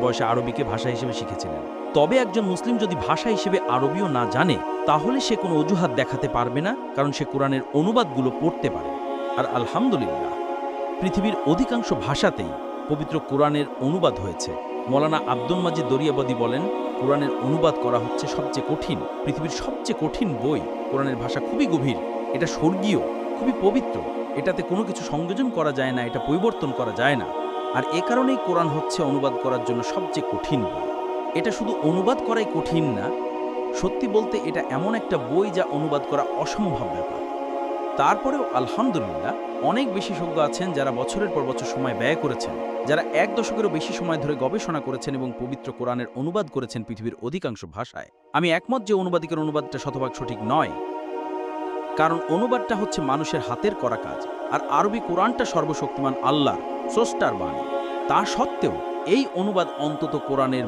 বয়সে আরবিকে ভাষা হিসেবে শিখেছিলেন। তবে একজন মুসলিম যদি ভাষা হিসেবে আরবিও না জানে, তাহলে সে কোনো অজুহাত দেখাতে পারবে না, কারণ সে কোরআনের অনুবাদগুলো পড়তে পারে। আর আলহামদুলিল্লাহ, পৃথিবীর অধিকাংশ ভাষাতেই পবিত্র কোরআনের অনুবাদ হয়েছে। মৌলানা আব্দুল মাজিদ দরিয়াবাদী বলেন, কোরআনের অনুবাদ করা হচ্ছে সবচেয়ে কঠিন, পৃথিবীর সবচেয়ে কঠিন বই। কোরআনের ভাষা খুবই গভীর, এটা স্বর্গীয়, খুবই পবিত্র, এটাতে কোনো কিছু সংযোজন করা যায় না, এটা পরিবর্তন করা যায় না। আর এ কারণেই কোরআন হচ্ছে অনুবাদ করার জন্য সবচেয়ে কঠিন বই। এটা শুধু অনুবাদ করাই কঠিন না, সত্যি বলতে এটা এমন একটা বই যা অনুবাদ করা অসম্ভব ব্যাপার। তারপরেও আলহামদুলিল্লাহ, অনেক বিশেষজ্ঞ আছেন যারা বছরের পর বছর সময় ব্যয় করেছেন, যারা 1 দশকেরও বেশি সময় ধরে গবেষণা করেছেন এবং পবিত্র কোরআনের অনুবাদ করেছেন পৃথিবীর অধিকাংশ ভাষায়। আমি একমত যে অনুবাদিকের অনুবাদটা শতভাগ সঠিক নয়, কারণ অনুবাদটা হচ্ছে মানুষের হাতের করা কাজ, আর আরবি কোরআনটা সর্বশক্তিমান আল্লাহর স্রষ্টার বাণী। তা সত্ত্বেও এই অনুবাদ অন্তত কোরআনের